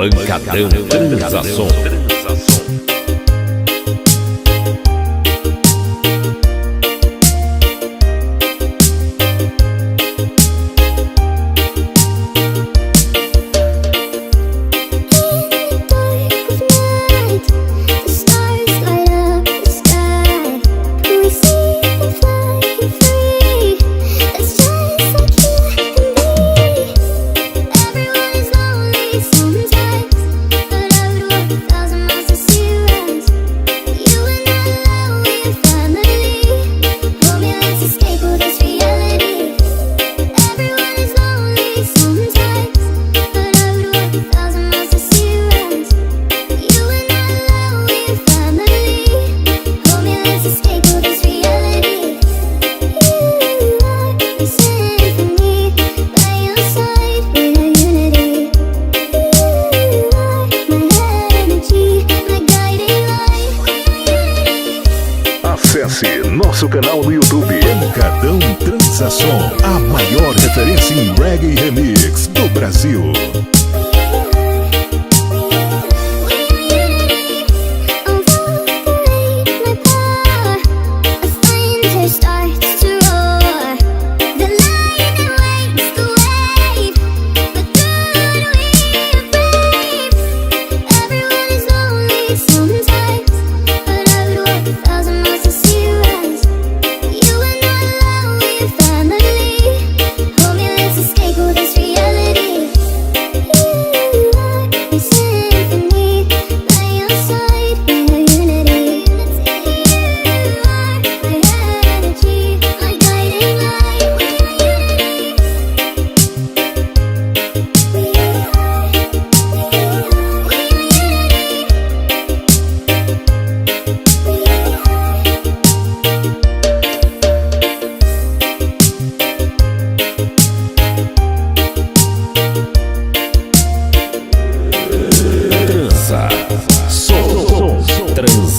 Pancadão Transação. Acesse nosso canal no YouTube Pancadão Transação, a maior referência em reggae remix do Brasil.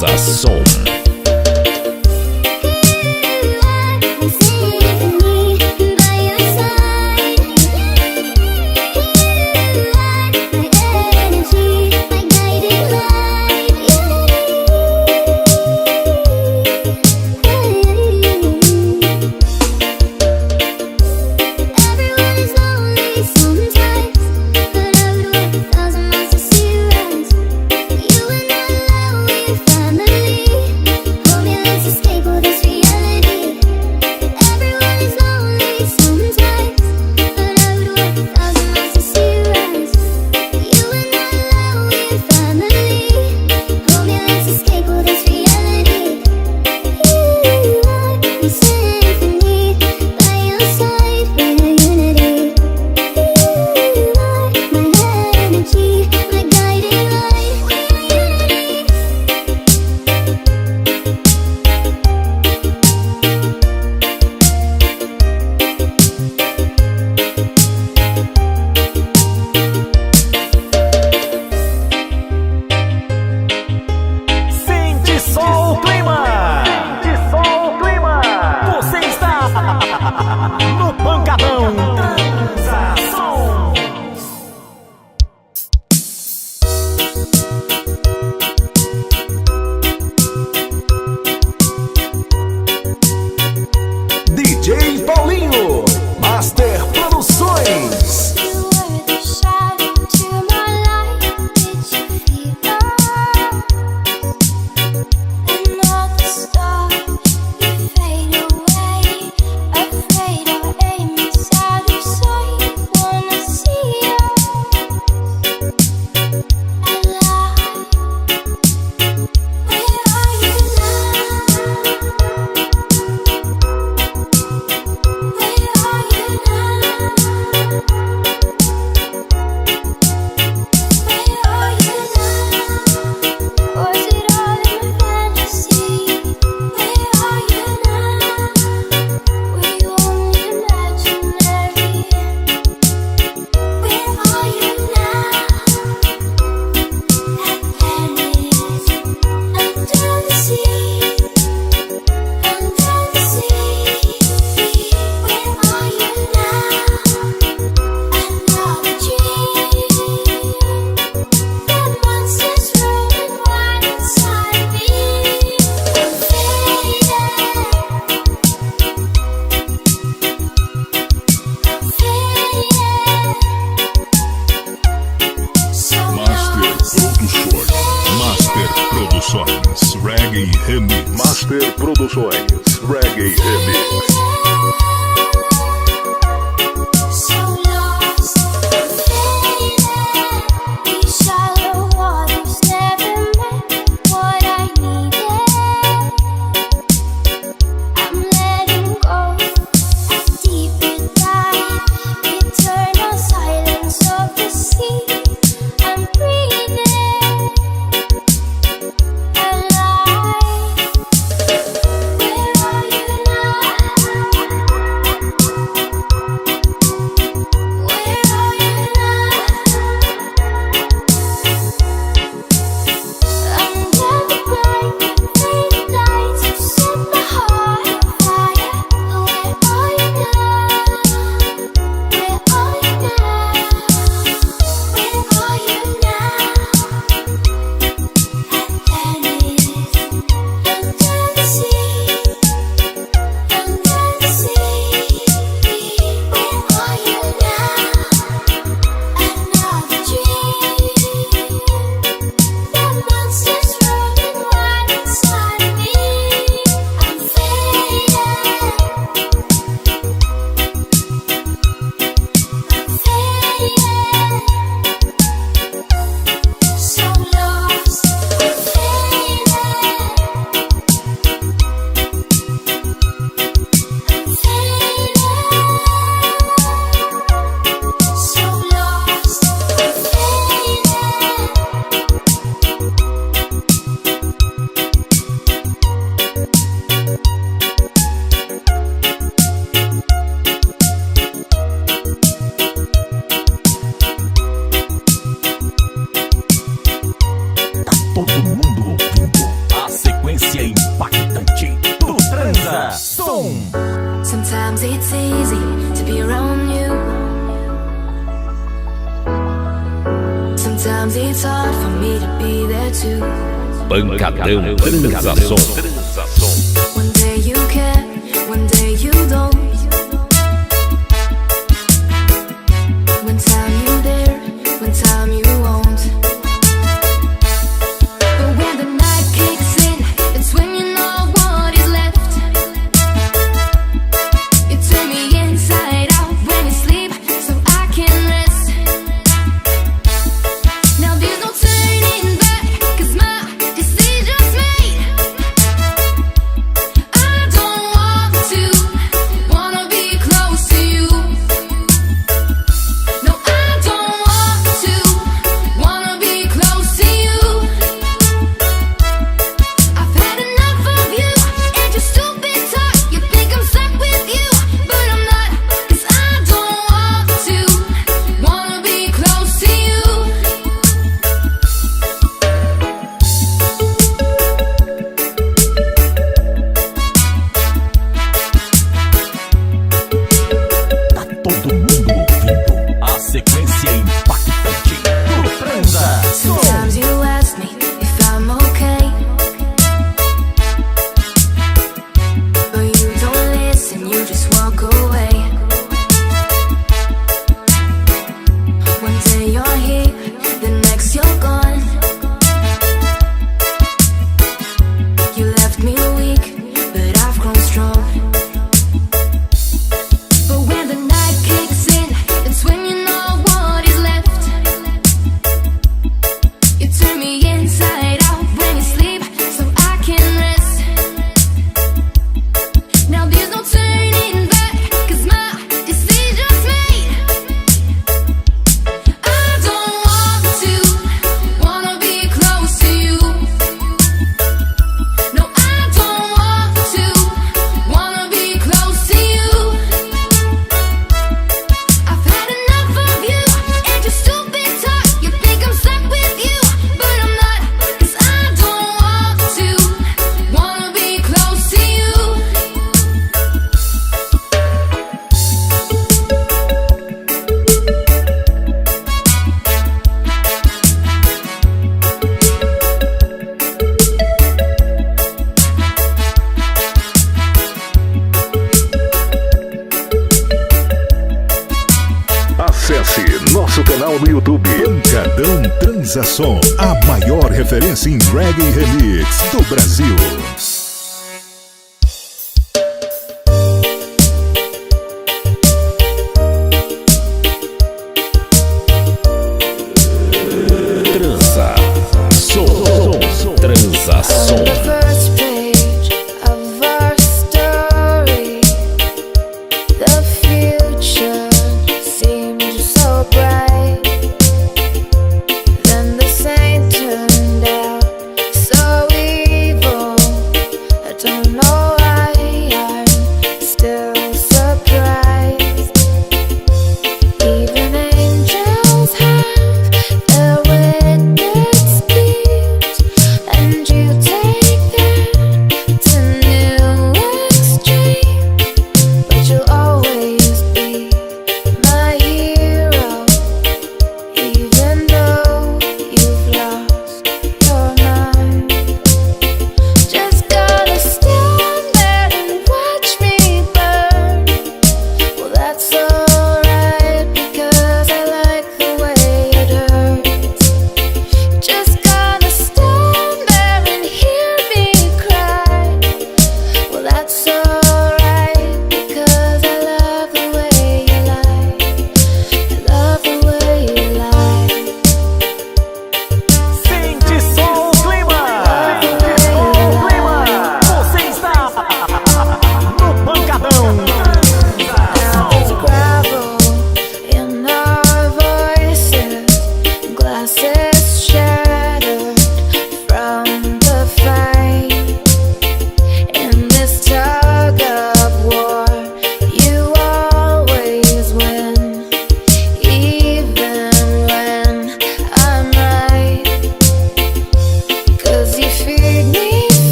Transação. No Pancadão Transação. DJ Paulinho, Master Produções. Where Produções Reggae Remix. Todo mundo ouvindo a sequência impactante do Transa Som. Sometimes it's easy to be around you. Sometimes it's hard for me to be there too. Pancadão Transação. One day you care, one day you don't. One time you there, one time you won't. Sometimes you ask me if I'm okay, but you don't listen, you just walk away. One day you're here, the next you're gone. You left me weak, but I've grown strong. But when the night kicks in, it's when you know what is left. You turn me inside out when you sleep, so I can rest. Now there's no turning back, 'cause my decision's made. I don't wanna be close to you. No, I don't wanna be close to you. I've had enough of you and your stupid talk. You think I'm stuck with you, but I'm not, 'cause I don't wanna be close to you. Acesse nosso canal no YouTube. Pancadão Transação, a maior referência em reggae remix do Brasil.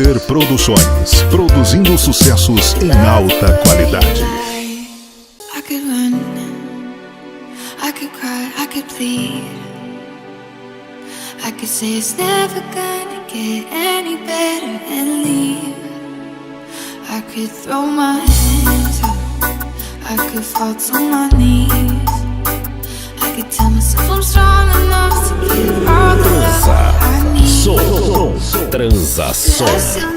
Master Produções, produzindo sucessos em alta qualidade. I could run, I could cry, I could plead. I could say it's never gonna get any better and leave. I could throw my hands up, I could fall to my knees. I could tell myself I'm strong enough to give all the love I need. Transa Som.